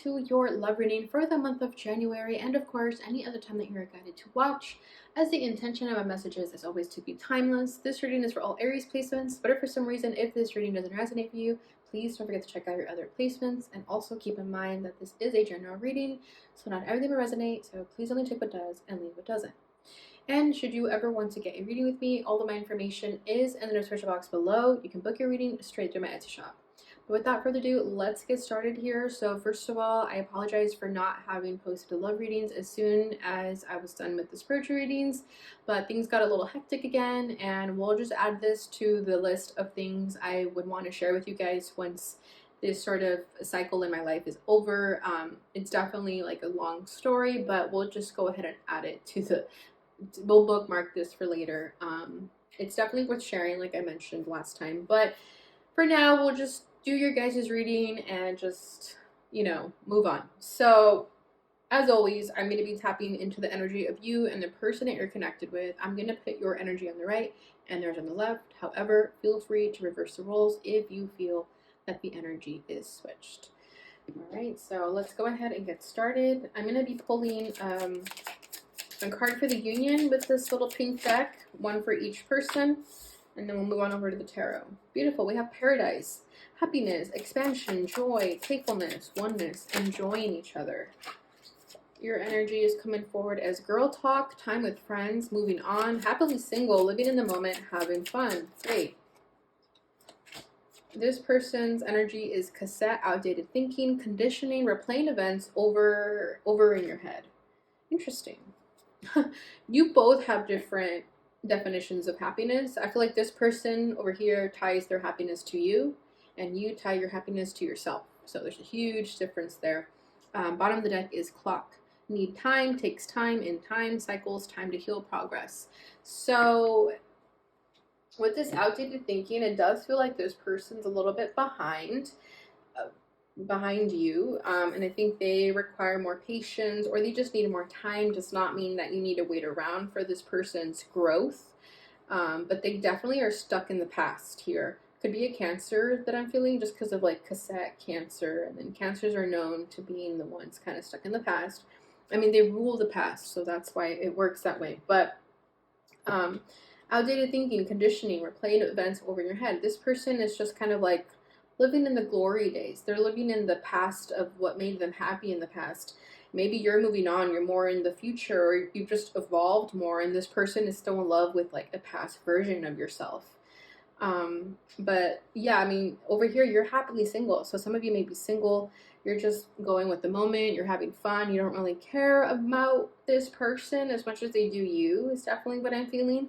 to your love reading for the month of January, and of course any other time that you're guided to watch, as the intention of my messages is always to be timeless. This reading is for all Aries placements, but if for some reason this reading doesn't resonate for you, please don't forget to check out your other placements, and also keep in mind that this is a general reading, so not everything will resonate, so please only take what does and leave what doesn't. And should you ever want to get a reading with me, all of my information is in the description box below. You can book your reading straight through my Etsy shop. But without further ado, let's get started here. So first of all, I apologize for not having posted love readings as soon as I was done with the spiritual readings, but things got a little hectic again, and we'll just add this to the list of things I would want to share with you guys once this sort of cycle in my life is over. It's definitely like a long story, but we'll just go ahead and add it to we'll bookmark this for later. It's definitely worth sharing, like I mentioned last time, but for now we'll just do your guys' reading and just, move on. So as always, I'm going to be tapping into the energy of you and the person that you're connected with. I'm going to put your energy on the right and theirs on the left. However, feel free to reverse the roles if you feel that the energy is switched. All right, so let's go ahead and get started. I'm going to be pulling a card for the union with this little pink deck, one for each person, and then we'll move on over to the tarot. Beautiful. We have paradise, happiness, expansion, joy, playfulness, oneness, enjoying each other. Your energy is coming forward as girl talk, time with friends, moving on, happily single, living in the moment, having fun. Great. This person's energy is cassette, outdated thinking, conditioning, replaying events over in your head. Interesting. You both have different definitions of happiness. I feel like this person over here ties their happiness to you, and you tie your happiness to yourself. So there's a huge difference there. Bottom of the deck is clock. Need time, takes time, in time, cycles, time to heal, progress. So with this outdated thinking, it does feel like this person's a little bit behind you, and I think they require more patience, or they just need more time. Does not mean that you need to wait around for this person's growth, but they definitely are stuck in the past here. Could be a Cancer that I'm feeling, just because of like cassette Cancer, and then Cancers are known to being the ones kind of stuck in the past. I mean, they rule the past, so that's why it works that way. But outdated thinking, conditioning, replaying events over your head. This person is just kind of like living in the glory days. They're living in the past of what made them happy in the past. Maybe you're moving on, you're more in the future, or you've just evolved more, and this person is still in love with like a past version of yourself. But yeah, I mean, over here you're happily single. So some of you may be single, you're just going with the moment, you're having fun, you don't really care about this person as much as they do you, is definitely what I'm feeling.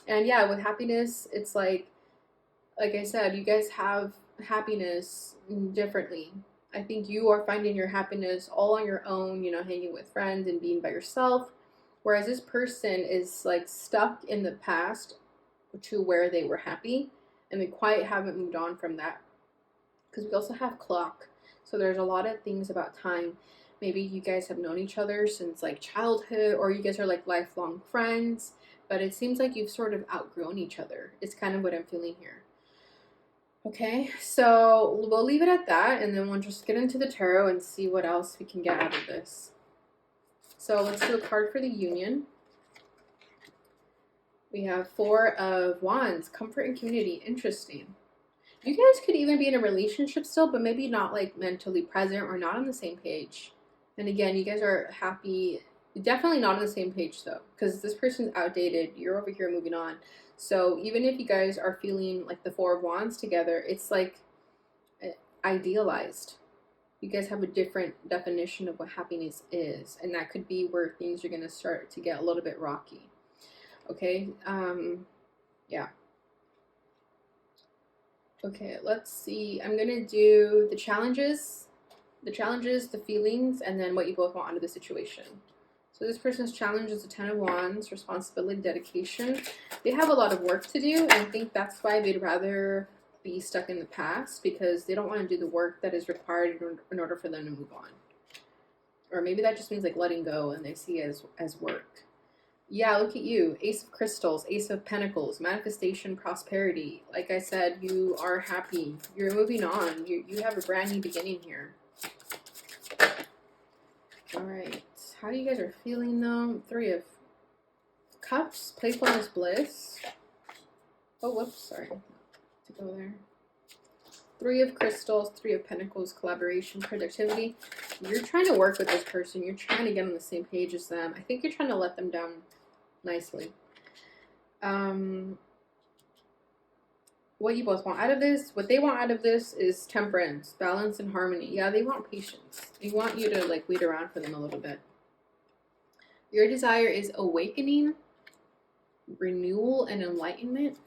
And yeah, with happiness, it's like I said, you guys have happiness differently. I think you are finding your happiness all on your own, hanging with friends and being by yourself, whereas this person is like stuck in the past to where they were happy, and they quite haven't moved on from that. Because we also have clock, so there's a lot of things about time. Maybe you guys have known each other since like childhood, or you guys are like lifelong friends, but it seems like you've sort of outgrown each other. It's kind of what I'm feeling here. Okay, so we'll leave it at that, and then we'll just get into the tarot and see what else we can get out of this. So let's do a card for the union. We have Four of Wands, comfort and community. Interesting. You guys could even be in a relationship still, but maybe not like mentally present or not on the same page. And again, you guys are happy. Definitely not on the same page though, because this person's outdated. You're over here moving on. So even if you guys are feeling like the Four of Wands together, it's like idealized. You guys have a different definition of what happiness is, and that could be where things are going to start to get a little bit rocky. Okay, yeah. Okay, let's see. I'm going to do the challenges, the feelings, and then what you both want out of the situation. So this person's challenge is the Ten of Wands, responsibility, dedication. They have a lot of work to do, and I think that's why they'd rather be stuck in the past, because they don't want to do the work that is required in order for them to move on. Or maybe that just means like letting go, and they see it as work. Yeah, look at you. Ace of Crystals, Ace of Pentacles, manifestation, prosperity. Like I said, you are happy. You're moving on. You have a brand new beginning here. how you guys are feeling though. 3 of Cups, playfulness, bliss. Oh, whoops, sorry to go there. 3 of Crystals, 3 of Pentacles, collaboration, productivity. You're trying to work with this person. You're trying to get on the same page as them. I think you're trying to let them down nicely. What you both want out of this, what they want out of this is temperance, balance, and harmony. Yeah, they want patience. They want you to like wait around for them a little bit. Your desire is awakening, renewal, and enlightenment.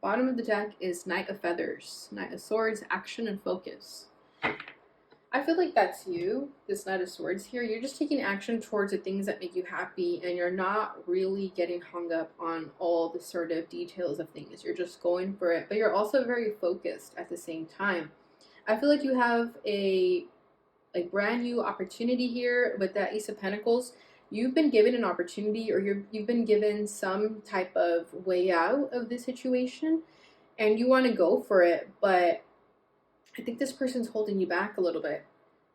Bottom of the deck is Knight of Feathers, Knight of Swords, action and focus. I feel like that's you, this Knight of Swords here. You're just taking action towards the things that make you happy, and you're not really getting hung up on all the sort of details of things. You're just going for it, but you're also very focused at the same time. I feel like you have a brand new opportunity here with that Ace of Pentacles. You've been given an opportunity, or you've been given some type of way out of this situation, and you want to go for it, but I think this person's holding you back a little bit,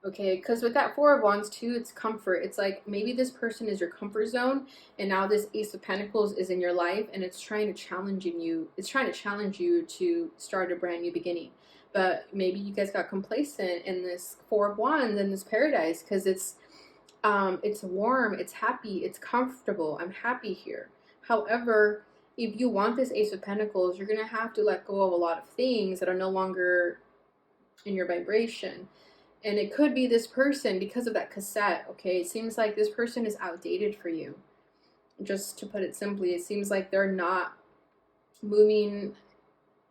okay? Because with that 4 of Wands too, it's comfort. It's like maybe this person is your comfort zone, and now this Ace of Pentacles is in your life, and it's trying to challenge you. It's trying to challenge you to start a brand new beginning. But maybe you guys got complacent in this 4 of Wands and this paradise, because it's warm, it's happy, it's comfortable. I'm happy here. However, if you want this Ace of Pentacles, you're gonna have to let go of a lot of things that are no longer in your vibration. And it could be this person because of that cassette, okay? It seems like this person is outdated for you. Just to put it simply, it seems like they're not moving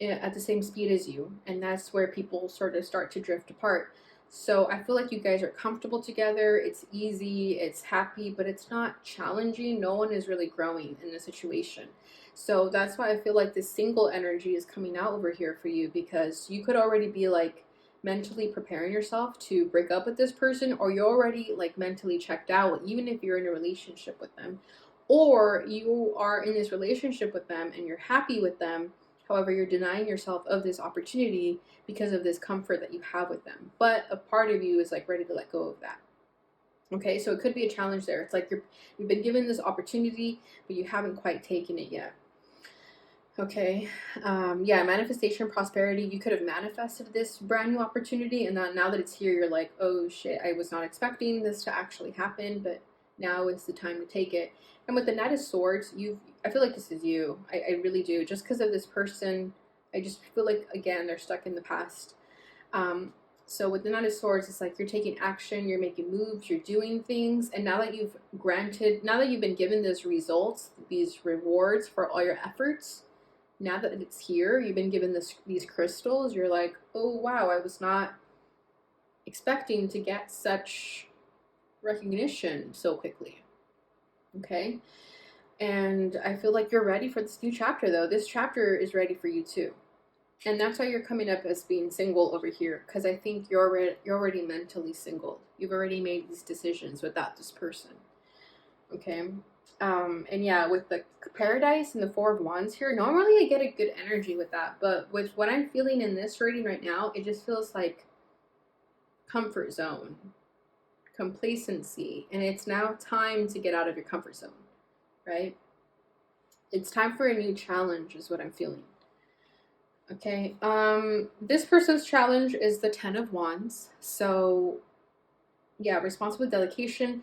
at the same speed as you, and that's where people sort of start to drift apart. So I feel like you guys are comfortable together. It's easy, it's happy, but it's not challenging. No one is really growing in the situation. So that's why I feel like this single energy is coming out over here for you, because you could already be like mentally preparing yourself to break up with this person, or you're already like mentally checked out, even if you're in a relationship with them, or you are in this relationship with them and you're happy with them. However, you're denying yourself of this opportunity because of this comfort that you have with them. But a part of you is like ready to let go of that. Okay, so it could be a challenge there. It's like you've been given this opportunity, but you haven't quite taken it yet. Okay, yeah, manifestation, prosperity. You could have manifested this brand new opportunity, and then now that it's here, you're like, oh shit, I was not expecting this to actually happen, but now is the time to take it. And with the Knight of Swords, I feel like this is you. I really do. Just because of this person, I just feel like, again, they're stuck in the past. So with the Knight of Swords, it's like you're taking action, you're making moves, you're doing things, and now that you've been given those results, these rewards for all your efforts, now that it's here, you've been given these crystals, you're like, oh wow, I was not expecting to get such recognition so quickly. Okay, and I feel like you're ready for this new chapter, though. This chapter is ready for you too, and that's why you're coming up as being single over here, because I think you're already mentally single. You've already made these decisions without this person. Okay, and yeah, with the Paradise and the 4 of Wands here, normally I get a good energy with that, but with what I'm feeling in this reading right now, it just feels like comfort zone, complacency, and it's now time to get out of your comfort zone, right? It's time for a new challenge is what I'm feeling. Okay, this person's challenge is the 10 of Wands. So yeah, responsible delegation.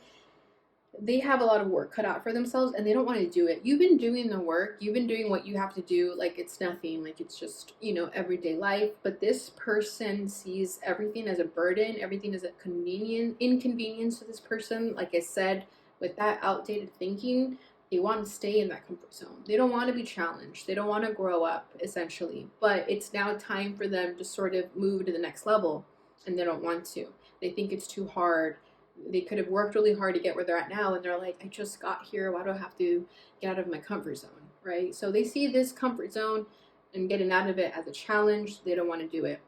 They have a lot of work cut out for themselves, and they don't want to do it. You've been doing the work. You've been doing what you have to do. Like it's nothing. Like it's just, everyday life. But this person sees everything as a burden. Everything as a inconvenience to this person. Like I said, with that outdated thinking, they want to stay in that comfort zone. They don't want to be challenged. They don't want to grow up, essentially. But it's now time for them to sort of move to the next level, and they don't want to. They think it's too hard. They could have worked really hard to get where they're at now, and they're like, I just got here, why do I have to get out of my comfort zone, right? So they see this comfort zone and getting out of it as a challenge. They don't want to do it,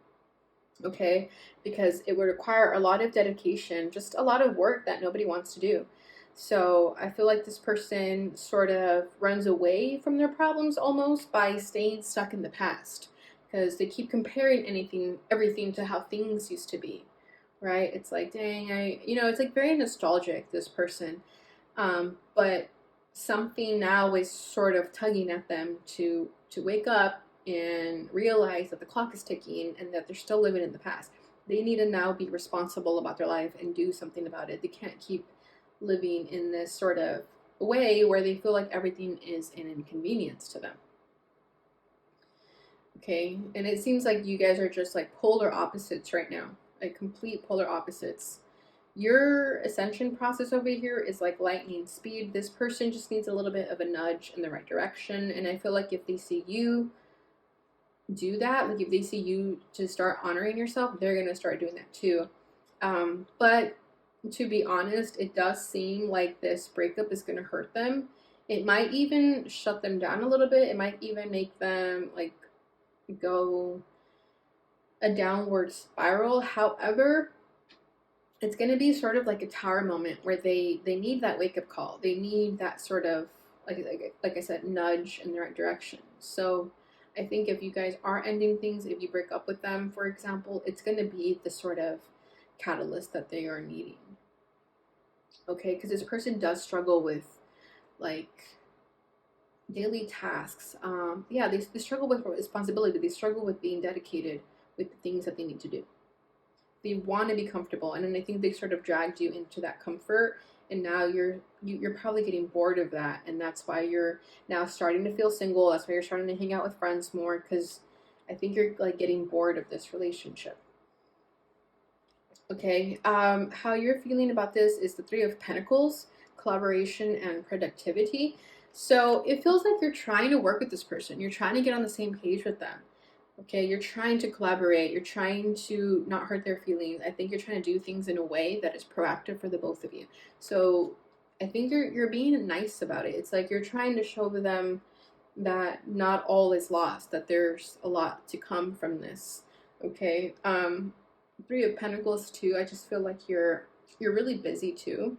okay? Because it would require a lot of dedication, just a lot of work that nobody wants to do. So I feel like this person sort of runs away from their problems almost by staying stuck in the past, because they keep comparing everything to how things used to be. right? It's like, dang, it's like very nostalgic, this person. But something now is sort of tugging at them to wake up and realize that the clock is ticking and that they're still living in the past. They need to now be responsible about their life and do something about it. They can't keep living in this sort of way where they feel like everything is an inconvenience to them. Okay, and it seems like you guys are just like polar opposites right now, like complete polar opposites. Your ascension process over here is like lightning speed. This person just needs a little bit of a nudge in the right direction. And I feel like if they see you do that, like if they see you to start honoring yourself, they're going to start doing that too. But to be honest, it does seem like this breakup is going to hurt them. It might even shut them down a little bit. It might even make them like go a downward spiral. However, it's going to be sort of like a tower moment where they need that wake up call. They need that sort of like I said, nudge in the right direction. So I think if you guys are ending things, if you break up with them, for example, it's going to be the sort of catalyst that they are needing. Okay, because this person does struggle with like daily tasks. Yeah, they struggle with responsibility. They struggle with being dedicated with the things that they need to do. They want to be comfortable, and then I think they sort of dragged you into that comfort, and now you're probably getting bored of that, and that's why you're now starting to feel single. That's why you're starting to hang out with friends more, because I think you're like getting bored of this relationship. Okay, how you're feeling about this is the Three of Pentacles, collaboration and productivity. So it feels like you're trying to work with this person. You're trying to get on the same page with them. Okay, you're trying to collaborate. You're trying to not hurt their feelings. I think you're trying to do things in a way that is proactive for the both of you. So I think you're being nice about it. It's like you're trying to show them that not all is lost, that there's a lot to come from this. Okay. Three of Pentacles too. I just feel like you're really busy too.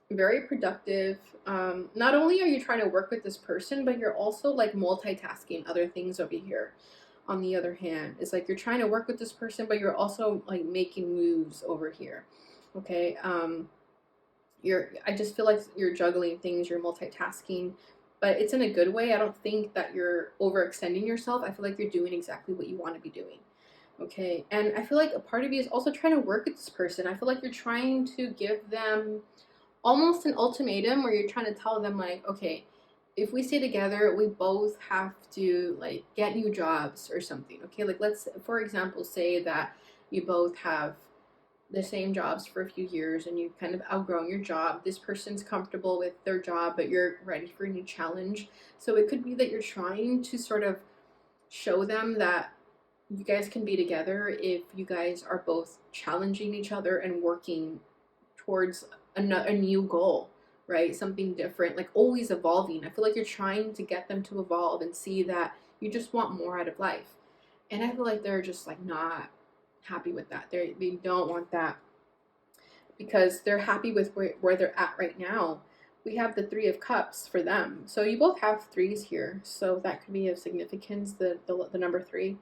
Very productive. Not only are you trying to work with this person, but you're also like multitasking other things over here. On the other hand, it's like you're trying to work with this person, but you're also like making moves over here. Okay. I just feel like you're juggling things, you're multitasking, but it's in a good way. I don't think that you're overextending yourself. I feel like you're doing exactly what you want to be doing. Okay, and I feel like a part of you is also trying to work with this person. I feel like you're trying to give them almost an ultimatum where you're trying to tell them like, okay, if we stay together, we both have to like get new jobs or something. Okay, like let's for example say that you both have the same jobs for a few years and you've kind of outgrown your job. This person's comfortable with their job, but you're ready for a new challenge. So it could be that you're trying to sort of show them that you guys can be together if you guys are both challenging each other and working towards a new goal, right? Something different, like always evolving. I feel like you're trying to get them to evolve and see that you just want more out of life. And I feel like they're just like not happy with that. They don't want that because they're happy with where they're at right now. We have the Three of Cups for them. So you both have threes here. So that could be of significance, the number three.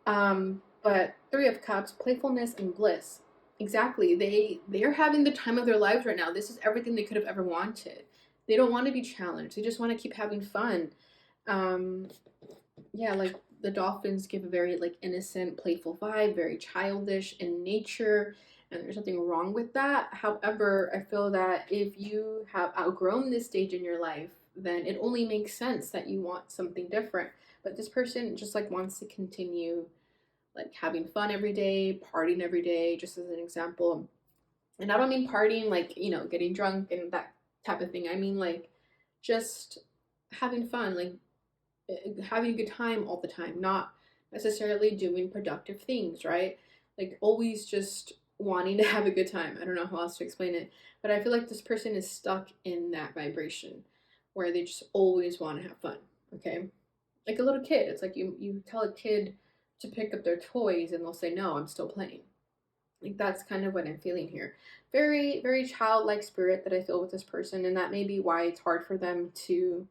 But Three of Cups, playfulness and bliss. Exactly. They're having the time of their lives right now. This is everything they could have ever wanted. They don't want to be challenged. They just want to keep having fun. Yeah, like the dolphins give a very like innocent, playful vibe, very childish in nature, and there's nothing wrong with that. However, I feel that if you have outgrown this stage in your life, then it only makes sense that you want something different. But this person just like wants to continue like having fun every day, partying every day, just as an example. And I don't mean partying like, getting drunk and that type of thing. I mean like just having fun, like having a good time all the time, not necessarily doing productive things, right? Like always just wanting to have a good time. I don't know how else to explain it, but I feel like this person is stuck in that vibration where they just always want to have fun, okay? Like a little kid. It's like you tell a kid to pick up their toys and they'll say, "No, I'm still playing." Like that's kind of what I'm feeling here. Very, very childlike spirit that I feel with this person, and that may be why it's hard for them to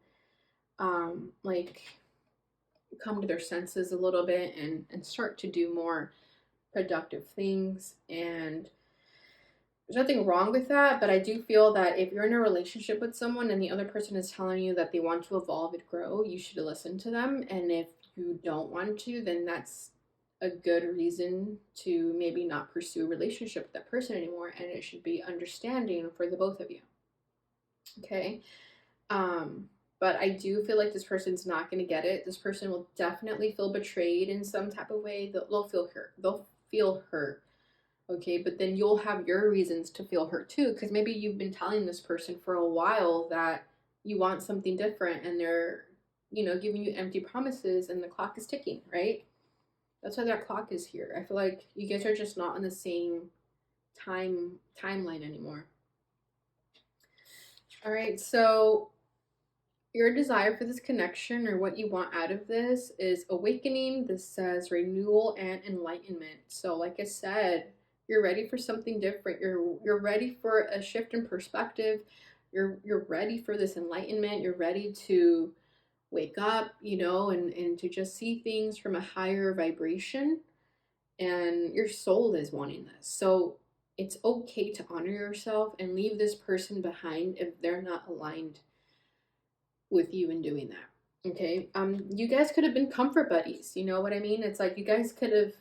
like come to their senses a little bit and start to do more productive things, and there's nothing wrong with that. But I do feel that if you're in a relationship with someone and the other person is telling you that they want to evolve and grow, you should listen to them. And if you don't want to, then that's a good reason to maybe not pursue a relationship with that person anymore. And it should be understanding for the both of you. Okay. But I do feel like this person's not going to get it. This person will definitely feel betrayed in some type of way. They'll feel hurt. They'll feel hurt. Okay, but then you'll have your reasons to feel hurt too, because maybe you've been telling this person for a while that you want something different, and they're, giving you empty promises, and the clock is ticking, right? That's why that clock is here. I feel like you guys are just not on the same timeline anymore. All right, so your desire for this connection, or what you want out of this, is awakening. This says renewal and enlightenment. So like I said, you're ready for something different. You're ready for a shift in perspective. You're ready for this enlightenment. You're ready to wake up, and to just see things from a higher vibration. And your soul is wanting this. So it's okay to honor yourself and leave this person behind if they're not aligned with you in doing that. Okay. You guys could have been comfort buddies. You know what I mean? It's like you guys could have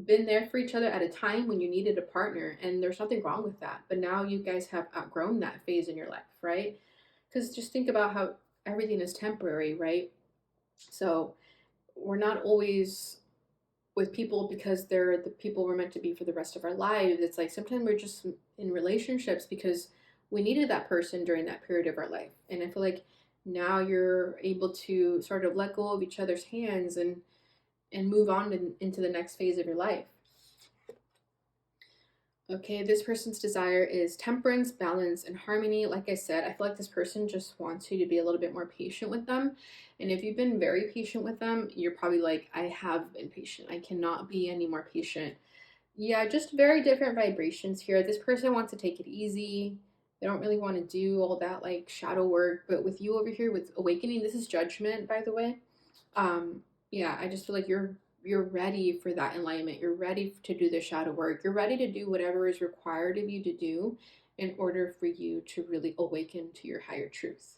been there for each other at a time when you needed a partner, and there's nothing wrong with that. But now you guys have outgrown that phase in your life, right? Because just think about how everything is temporary, right? So we're not always with people because they're the people we're meant to be for the rest of our lives. It's like sometimes we're just in relationships because we needed that person during that period of our life. And I feel like now you're able to sort of let go of each other's hands and move on into the next phase of your life. Okay, this person's desire is temperance, balance, and harmony. Like I said, I feel like this person just wants you to be a little bit more patient with them. And if you've been very patient with them, you're probably like, I have been patient. I cannot be any more patient. Yeah, just very different vibrations here. This person wants to take it easy. They don't really want to do all that like shadow work. But with you over here with awakening, this is judgment, by the way. Yeah, I just feel like you're ready for that enlightenment. You're ready to do the shadow work. You're ready to do whatever is required of you to do in order for you to really awaken to your higher truth.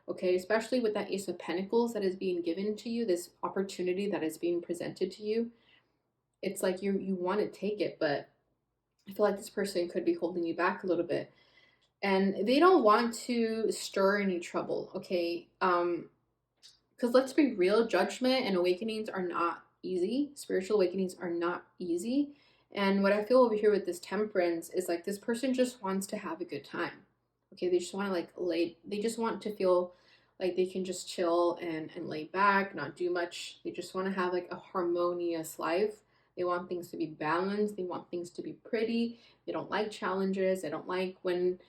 Okay, especially with that Ace of Pentacles that is being given to you, this opportunity that is being presented to you. It's like you want to take it, but I feel like this person could be holding you back a little bit. And they don't want to stir any trouble, okay? Because let's be real, judgment and awakenings are not easy. Spiritual awakenings are not easy. And what I feel over here with this temperance is like this person just wants to have a good time. Okay, they just want to they just want to feel like they can just chill and lay back, not do much. They just want to have like a harmonious life. They want things to be balanced. They want things to be pretty. They don't like challenges. They don't like when,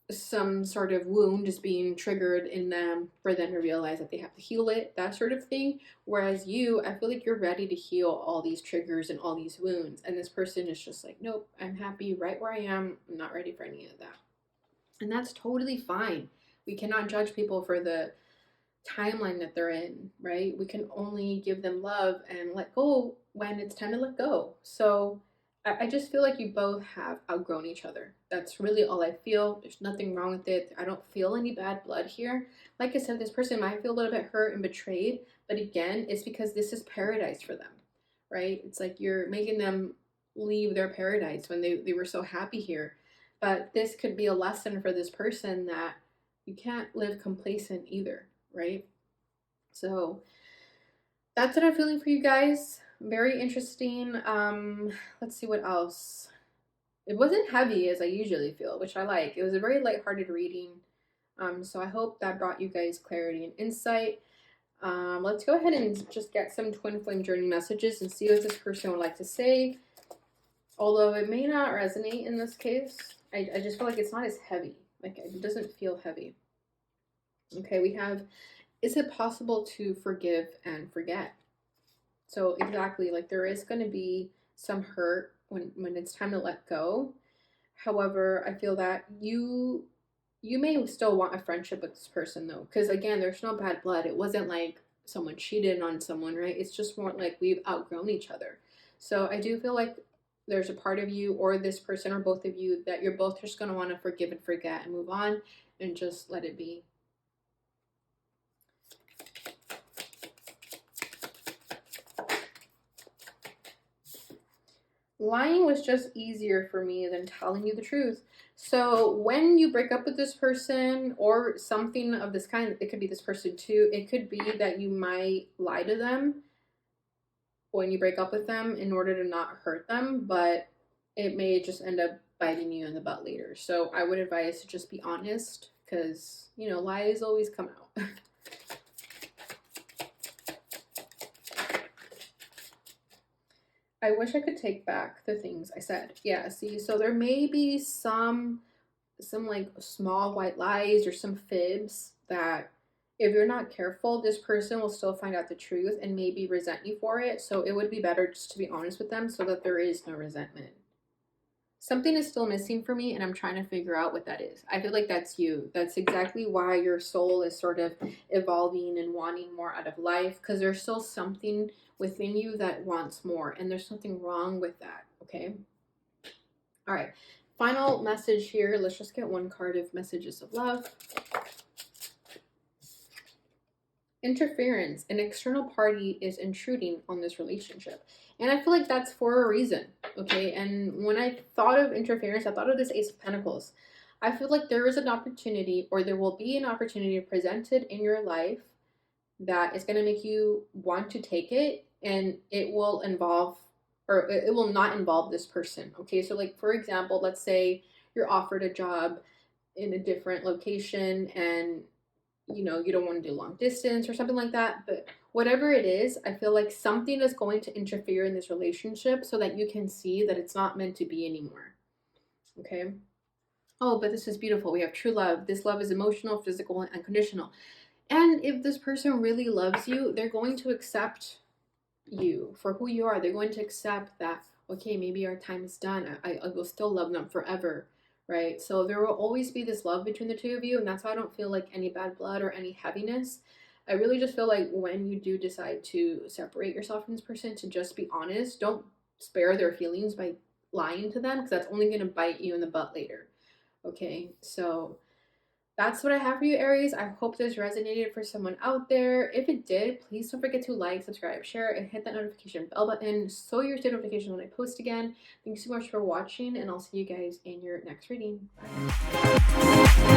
some sort of wound is being triggered in them for them to realize that they have to heal it, that sort of thing. Whereas you, I feel like you're ready to heal all these triggers and all these wounds. And this person is just like, nope, I'm happy right where I am. I'm not ready for any of that. And that's totally fine. We cannot judge people for the timeline that they're in, right? We can only give them love and let go when it's time to let go. So I just feel like you both have outgrown each other. That's really all I feel. There's nothing wrong with it. I don't feel any bad blood here. Like I said, this person might feel a little bit hurt and betrayed, but again, it's because this is paradise for them, right? It's like you're making them leave their paradise when they were so happy here. But this could be a lesson for this person that you can't live complacent either, right? So that's what I'm feeling for you guys. Very interesting. Let's see what else. It wasn't heavy as I usually feel, which I like. It was a very lighthearted reading. So I hope that brought you guys clarity and insight. Let's go ahead and just get some twin flame journey messages and see what this person would like to say. Although it may not resonate in this case, I just feel like it's not as heavy. Like it doesn't feel heavy. Okay, we have, is it possible to forgive and forget? So exactly, like there is going to be some hurt when it's time to let go. However, I feel that you may still want a friendship with this person though, because again, there's no bad blood. It wasn't like someone cheated on someone, right? It's just more like we've outgrown each other. So I do feel like there's a part of you, or this person, or both of you, that you're both just going to want to forgive and forget and move on and just let it be. Lying was just easier for me than telling you the truth. So when you break up with this person or something of this kind, it could be this person too. It could be that you might lie to them when you break up with them in order to not hurt them, but it may just end up biting you in the butt later. So I would advise to just be honest, because, you know, lies always come out. I wish I could take back the things I said. Yeah, see, so there may be some like small white lies or some fibs that if you're not careful, this person will still find out the truth and maybe resent you for it. So it would be better just to be honest with them so that there is no resentment. Something is still missing for me, and I'm trying to figure out what that is. I feel like that's you. That's exactly why your soul is sort of evolving and wanting more out of life, because there's still something within you that wants more, and there's nothing wrong with that, okay? All right, final message here. Let's just get one card of messages of love. Interference. An external party is intruding on this relationship. And I feel like that's for a reason, okay? And when I thought of interference, I thought of this Ace of Pentacles. I feel like there is an opportunity, or there will be an opportunity presented in your life that is going to make you want to take it, and it will involve, or it will not involve this person, okay? So like, for example, let's say you're offered a job in a different location, and you know, you don't want to do long distance or something like that, but whatever it is, I feel like something is going to interfere in this relationship so that you can see that it's not meant to be anymore. Okay. Oh, but this is beautiful. We have true love. This love is emotional, physical, and unconditional. And if this person really loves you, they're going to accept you for who you are. They're going to accept that, okay, maybe our time is done. I will still love them forever. Right? So there will always be this love between the two of you, and that's why I don't feel like any bad blood or any heaviness. I really just feel like when you do decide to separate yourself from this person, to just be honest. Don't spare their feelings by lying to them, because that's only going to bite you in the butt later. Okay? So that's what I have for you, Aries. I hope this resonated for someone out there. If it did, please don't forget to like, subscribe, share, and hit that notification bell button so you'll get notifications when I post again. Thanks so much for watching, and I'll see you guys in your next reading. Bye.